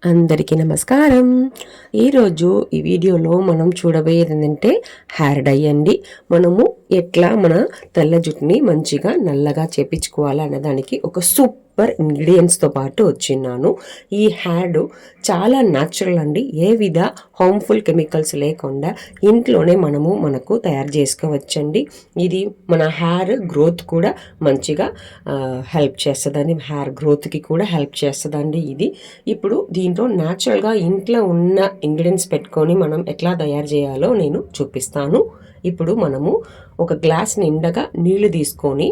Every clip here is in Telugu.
అందరికీ నమస్కారం. ఈరోజు ఈ వీడియోలో మనం చూడబోయేది ఏంటంటే హెయిర్ డై అండి. మనము ఎట్లా మన తెల్ల జుట్టుని మంచిగా నల్లగా చేపించుకోవాలి అన్నదానికి ఒక సూపర్ ఇంగ్రీడియంట్స్తో పాటు వచ్చిన్నాను. ఈ హెయిర్ చాలా న్యాచురల్ అండి. ఏ విధ హార్మ్ఫుల్ కెమికల్స్ లేకుండా ఇంట్లోనే మనకు తయారు చేసుకోవచ్చండి. ఇది మన హెయిర్ గ్రోత్ కూడా మంచిగా హెల్ప్ చేస్తుందండి. హెయిర్ గ్రోత్కి కూడా హెల్ప్ చేస్తుందండి ఇది. ఇప్పుడు దీంట్లో న్యాచురల్గా ఇంట్లో ఉన్న ఇంగ్రీడియంట్స్ పెట్టుకొని మనం ఎట్లా తయారు చేయాలో నేను చూపిస్తాను. ఇప్పుడు మనము ఒక గ్లాస్ నిండగా నీళ్లు తీసుకొని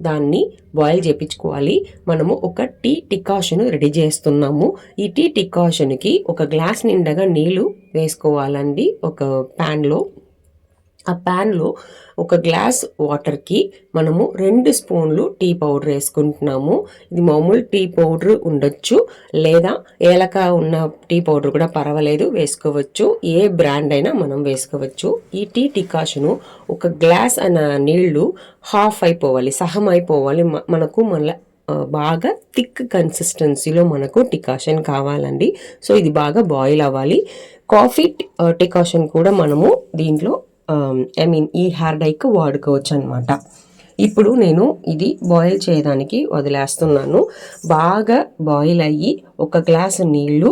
దాన్ని బాయిల్ చేయించుకోవాలి. మనము ఒక టీ డికాషన్ రెడీ చేస్తున్నాము. ఈ టీ డికాషన్కి ఒక గ్లాస్ నిండగా నీళ్లు వేసుకోవాలండి ఒక ప్యాన్లో. ఆ ప్యాన్లో ఒక గ్లాస్ వాటర్కి మనము 2 స్పూన్లు టీ పౌడర్ వేసుకుంటున్నాము. ఇది మామూలు టీ పౌడర్ ఉండొచ్చు, లేదా ఏలక ఉన్న టీ పౌడర్ కూడా పర్వాలేదు, వేసుకోవచ్చు. ఏ బ్రాండ్ అయినా మనం వేసుకోవచ్చు. ఈ టీ డికాషను ఒక గ్లాస్ అన్న నీళ్లు హాఫ్ అయిపోవాలి, సహం అయిపోవాలి. మనకు మళ్ళీ బాగా థిక్ కన్సిస్టెన్సీలో మనకు డికాషన్ కావాలండి. సో ఇది బాగా బాయిల్ అవ్వాలి. కాఫీ డికాషన్ కూడా మనము దీంట్లో ఈ హెయిర్ డైకి వాడుకోవచ్చు అనమాట. ఇప్పుడు నేను ఇది బాయిల్ చేయడానికి వదిలేస్తున్నాను. బాగా బాయిల్ అయ్యి ఒక గ్లాసు నీళ్లు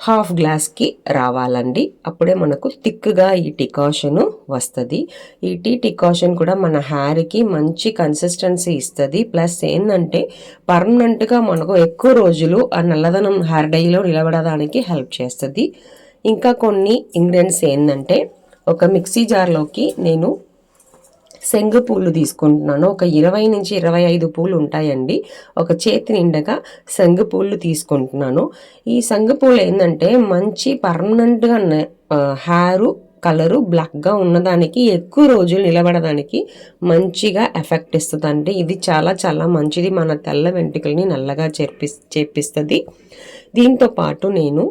హాఫ్ గ్లాస్కి రావాలండి. అప్పుడే మనకు థిక్గా ఈ డికాషన్ వస్తుంది. ఈ టీ డికాషన్ కూడా మన హెయిర్కి మంచి కన్సిస్టెన్సీ ఇస్తుంది. ప్లస్ ఏంటంటే పర్మనెంట్గా మనకు ఎక్కువ రోజులు ఆ నల్లదనం హెయిర్ డైలో నిలబడడానికి హెల్ప్ చేస్తుంది. ఇంకా కొన్ని ఇంగ్రీడియంట్స్ ఏంటంటే, ఒక మిక్సీ జార్లోకి నేను శంగు పూలు తీసుకుంటున్నాను. ఒక 20 నుంచి 25 పూలు ఉంటాయండి. ఒక చేతి నిండగా శంగు పూలు తీసుకుంటున్నాను. ఈ శంగు పూలు ఏంటంటే మంచి పర్మనెంట్గా హెయిర్ కలరు బ్లాక్గా ఉన్నదానికి, ఎక్కువ రోజులు నిలబడడానికి మంచిగా ఎఫెక్ట్ ఇస్తుందండి. ఇది చాలా చాలా మంచిది. మన తెల్ల వెంట్రుకల్ని నల్లగా చేపిస్తుంది. దీంతో పాటు నేను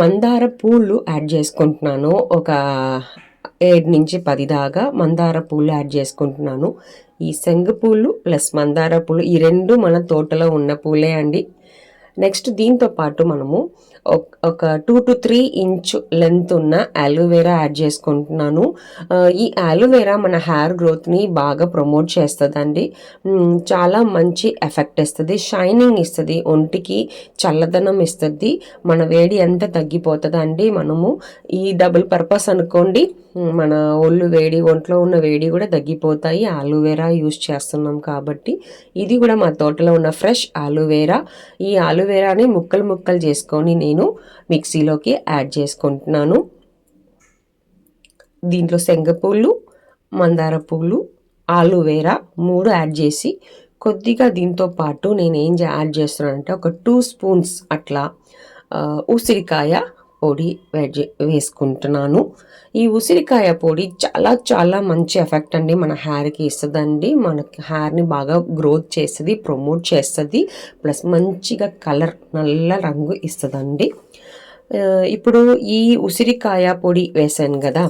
మందార పూలు యాడ్ చేసుకుంటున్నాను. ఒక 7 నుంచి 10 దాకా మందార పూలు యాడ్ చేసుకుంటున్నాను. ఈ శంగు పూలు ప్లస్ మందార పూలు ఈ రెండు మన తోటలో ఉన్న పూలే అండి. నెక్స్ట్ దీంతో పాటు మనము ఒక 2 to 3 ఇంచ్ లెంత్ ఉన్న అలోవెరా యాడ్ చేసుకుంటున్నాను. ఈ అలోవెరా మన హెయిర్ గ్రోత్ని బాగా ప్రమోట్ చేస్తుందండి. చాలా మంచి ఎఫెక్ట్ ఇస్తుంది, షైనింగ్ ఇస్తుంది, ఒంటికి చల్లదనం ఇస్తుంది, మన వేడి అంతా తగ్గిపోతుందండి. మనము ఈ డబుల్ పర్పస్ అనుకోండి, మన ఒంట్లో ఉన్న వేడి కూడా తగ్గిపోతాయి. అలోవెరా యూస్ చేస్తున్నాం కాబట్టి. ఇది కూడా మా తోటలో ఉన్న ఫ్రెష్ అలోవెరా. ఈ అలోవెరాని ముక్కలు చేసుకొని నేను మిక్సీలోకి యాడ్ చేసుకుంటున్నాను. దీంట్లో శనగపూలు, మందార పూలు, అలోవెరా 3 యాడ్ చేసి కొద్దిగా దీంతో పాటు నేను ఏం యాడ్ చేస్తున్నానంటే ఒక 2 స్పూన్స్ అట్లా ఉసిరికాయ పొడి వేసుకుంటున్నాను. ఈ ఉసిరికాయ పొడి చాలా చాలా మంచి ఎఫెక్ట్ అండి మన హెయిర్కి ఇస్తుందండి. మనకి హెయిర్ని బాగా గ్రోత్ చేస్తుంది, ప్రమోట్ చేస్తుంది, ప్లస్ మంచిగా కలర్ నల్ల రంగు ఇస్తుందండి. ఇప్పుడు ఈ ఉసిరికాయ పొడి వేసాను కదా,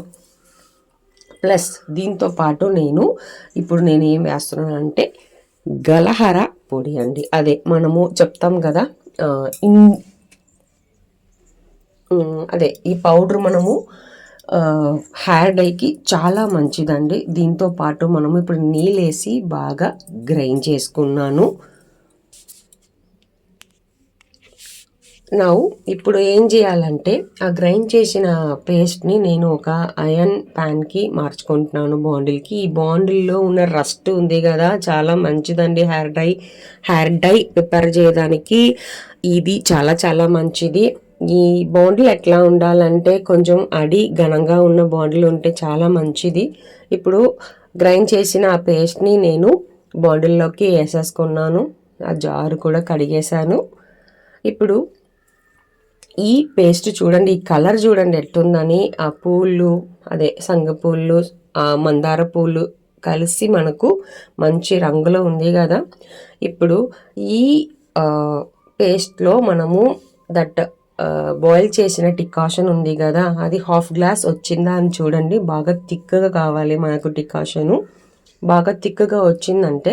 ప్లస్ దీంతో పాటు ఇప్పుడు నేను ఏం వేస్తున్నానంటే గలహర పొడి అండి. అదే మనము చెప్తాం కదా, అదే ఈ పౌడర్ మనము హెయిర్ డైకి చాలా మంచిదండి. దీంతో పాటు మనము ఇప్పుడు నీళ్ళేసి బాగా గ్రైండ్ చేసుకున్నాను. ఇప్పుడు ఏం చేయాలంటే ఆ గ్రైండ్ చేసిన పేస్ట్ని నేను ఒక ఐరన్ ప్యాన్కి మార్చుకుంటున్నాను, బాండిల్కి. ఈ బాండిల్లో ఉన్న రస్ట్ ఉంది కదా, చాలా మంచిదండి హెయిర్ డై ప్రిపేర్ చేయడానికి. ఇది చాలా చాలా మంచిది. ఈ బాండిల్ ఎట్లా ఉండాలంటే కొంచెం ఘనంగా ఉన్న బాండిల్ ఉంటే చాలా మంచిది. ఇప్పుడు గ్రైండ్ చేసిన ఆ పేస్ట్ని నేను బాండిల్లోకి వేసేసుకున్నాను. ఆ జారు కూడా కడిగేశాను. ఇప్పుడు ఈ పేస్ట్ చూడండి, ఈ కలర్ చూడండి ఎట్లుందని. ఆ పూలు, అదే సంగపూలు, మందార పూలు కలిసి మనకు మంచి రంగులో ఉంది కదా. ఇప్పుడు ఈ పేస్ట్లో మనము బాయిల్ చేసిన డికాషన్ ఉంది కదా, అది హాఫ్ గ్లాస్ వచ్చిందా అని చూడండి. బాగా థిక్గా కావాలి మనకు డికాషను. బాగా థిక్గా వచ్చిందంటే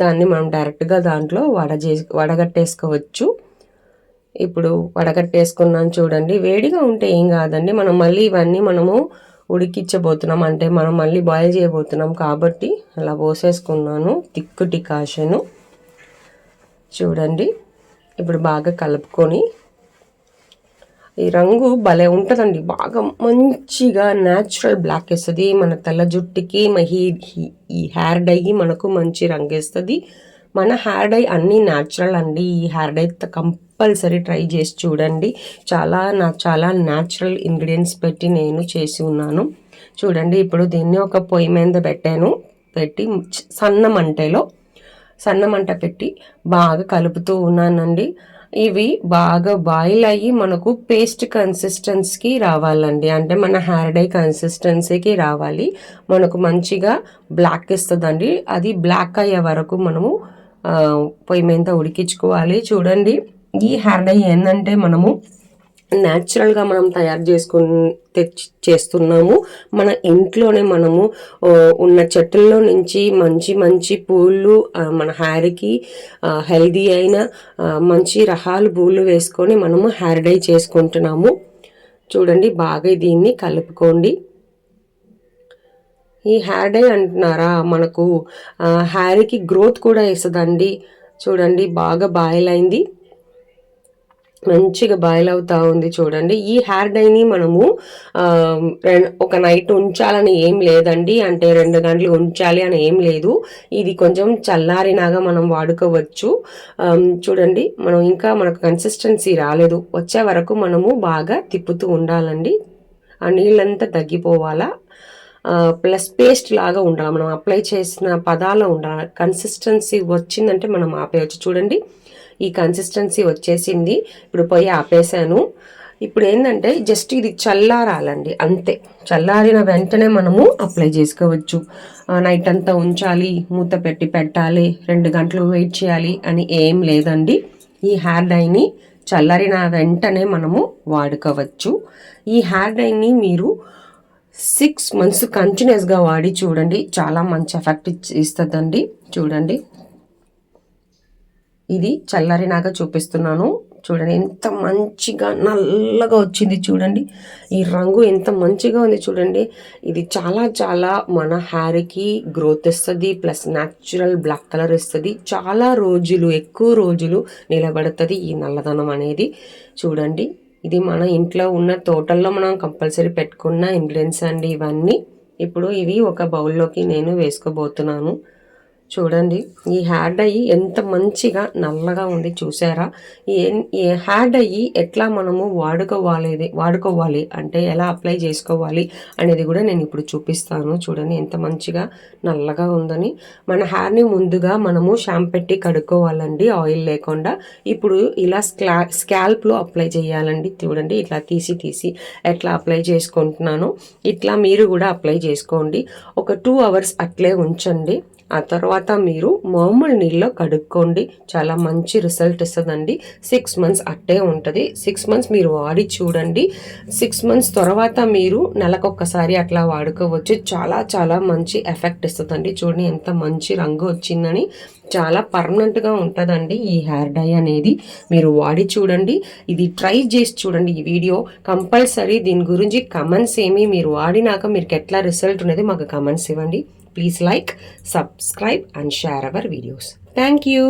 దాన్ని మనం డైరెక్ట్గా దాంట్లో వడగట్టేసుకోవచ్చు. ఇప్పుడు వడగట్టేసుకున్నాను చూడండి. వేడిగా ఉంటే ఏం కాదండి, మనం మళ్ళీ ఇవన్నీ మనము ఉడికించబోతున్నాం, అంటే మనం మళ్ళీ బాయిల్ చేయబోతున్నాం కాబట్టి అలా పోసేసుకున్నాను తిక్కు డికాషను. చూడండి ఇప్పుడు బాగా కలుపుకొని, ఈ రంగు భలే ఉంటుందండి, బాగా మంచిగా న్యాచురల్ బ్లాక్ వేస్తుంది మన తెల్ల జుట్టుకి. ఈ హెయిర్ డై మనకు మంచి రంగు వేస్తుంది. మన హెయిర్ డై అన్నీ న్యాచురల్ అండి. ఈ హెయిర్ డై కంపల్సరీ ట్రై చేసి చూడండి. చాలా న్యాచురల్ ఇంగ్రీడియంట్స్ పెట్టి నేను చేసి ఉన్నాను. చూడండి ఇప్పుడు దీన్ని ఒక పొయ్యి మీద పెట్టి సన్న మంట పెట్టి బాగా కలుపుతూ ఉన్నానండి. ఇవి బాగా బాయిల్ అయ్యి మనకు పేస్ట్ కన్సిస్టెన్సీకి రావాలండి, అంటే మన హెయిర్ డై కన్సిస్టెన్సీకి రావాలి. మనకు మంచిగా బ్లాక్ ఇస్తుందండి. అది బ్లాక్ అయ్యే వరకు మనము పొయ్యి మీద ఉడికించుకోవాలి. చూడండి ఈ హెయిర్ డై ఏంటంటే మనము న్యాచురల్గా మనం తయారు చేస్తున్నాము. మన ఇంట్లోనే మనము ఉన్న చెట్టుల్లో నుంచి మంచి మంచి పూలు మన హెయిర్కి హెల్దీ అయిన మంచి రకాల పూలు వేసుకొని మనము హెయిర్ డై చేసుకుంటున్నాము. చూడండి బాగా దీన్ని కలుపుకోండి. ఈ హెయిర్ డై అంటున్నారా, మనకు హెయిర్కి గ్రోత్ కూడా వేస్తుందండి. చూడండి బాగా బాయిల్ అయింది, మంచిగా బాయిల్ అవుతా ఉంది. చూడండి ఈ హెయిర్ డైని మనము ఒక నైట్ ఉంచాలని ఏం లేదండి, అంటే 2 గంటలు ఉంచాలి అని ఏం లేదు. ఇది కొంచెం చల్లారినాగా మనం వాడుకోవచ్చు. చూడండి మనకు కన్సిస్టెన్సీ రాలేదు, వచ్చే వరకు మనము బాగా తిప్పుతూ ఉండాలండి. ఆ నీళ్ళంతా తగ్గిపోవాలా, ప్లస్ పేస్ట్ లాగా ఉండాలి. మనం అప్లై చేసిన పదాల్లో ఉండాలి. కన్సిస్టెన్సీ వచ్చిందంటే మనం ఆపేయచ్చు. చూడండి ఈ కన్సిస్టెన్సీ వచ్చేసింది. ఇప్పుడు పొయ్యి ఆపేసాను. ఇప్పుడు ఏంటంటే జస్ట్ ఇది చల్లారాలండి, అంతే. చల్లారిన వెంటనే మనము అప్లై చేసుకోవచ్చు. నైట్ అంతా ఉంచాలి, మూత పెట్టాలి, 2 గంటలు వెయిట్ చేయాలి అని ఏం లేదండి. ఈ హెయిర్ డైని చల్లారిన వెంటనే మనము వాడుకోవచ్చు. ఈ హెయిర్ డైని మీరు 6 months కంటిన్యూస్గా వాడి చూడండి, చాలా మంచి ఎఫెక్ట్ ఇస్తుందండి. చూడండి ఇది చల్లారినాక చూపిస్తున్నాను. చూడండి ఎంత మంచిగా నల్లగా వచ్చింది. చూడండి ఈ రంగు ఎంత మంచిగా ఉంది. చూడండి ఇది చాలా మన హెయిర్కి గ్రోత్ ఇస్తుంది, ప్లస్ న్యాచురల్ బ్లాక్ కలర్ ఇస్తుంది. ఎక్కువ రోజులు నిలబడుతుంది ఈ నల్లదనం అనేది. చూడండి ఇది మన ఇంట్లో ఉన్న తోటల్లో మనం కంపల్సరీ పెట్టుకున్న ఇంగ్రీడియంట్స్ అండి ఇవన్నీ. ఇప్పుడు ఇవి ఒక బౌల్లోకి నేను వేసుకోబోతున్నాను. చూడండి ఈ హెయిర్ డై ఎంత మంచిగా నల్లగా ఉంది, చూసారా? ఈ హెయిర్ డై ఎట్లా మనము వాడుకోవాలి అంటే ఎలా అప్లై చేసుకోవాలి అనేది కూడా నేను ఇప్పుడు చూపిస్తాను. చూడండి ఎంత మంచిగా నల్లగా ఉందని. మన హెయిర్ని ముందుగా మనము షాంపూ పెట్టి కడుక్కోవాలండి, ఆయిల్ లేకుండా. ఇప్పుడు ఇలా స్కాల్ప్లో అప్లై చేయాలండి. చూడండి ఇట్లా తీసి ఎట్లా అప్లై చేసుకుంటున్నాను, ఇట్లా మీరు కూడా అప్లై చేసుకోండి. ఒక 2 hours అట్లే ఉంచండి. ఆ తర్వాత మీరు మామూలు నీళ్ళలో కడుక్కోండి, చాలా మంచి రిజల్ట్ ఇస్తుందండి. 6 months అట్టే ఉంటుంది. 6 months మీరు వాడి చూడండి. 6 months తర్వాత మీరు నెలకొకసారి అట్లా వాడుకోవచ్చు. చాలా మంచి ఎఫెక్ట్ ఇస్తుందండి. చూడండి ఎంత మంచి రంగు వచ్చిందని. చాలా పర్మనెంట్గా ఉంటుందండి ఈ హెయిర్ డై అనేది. మీరు వాడి చూడండి, ఇది ట్రై చేసి చూడండి. ఈ వీడియో కంపల్సరీ దీని గురించి కమెంట్స్ మీరు వాడినాక మీకు ఎట్లా రిజల్ట్ ఉన్నది మాకు కమెంట్స్ ఇవ్వండి. Please like, subscribe and share our videos. Thank you.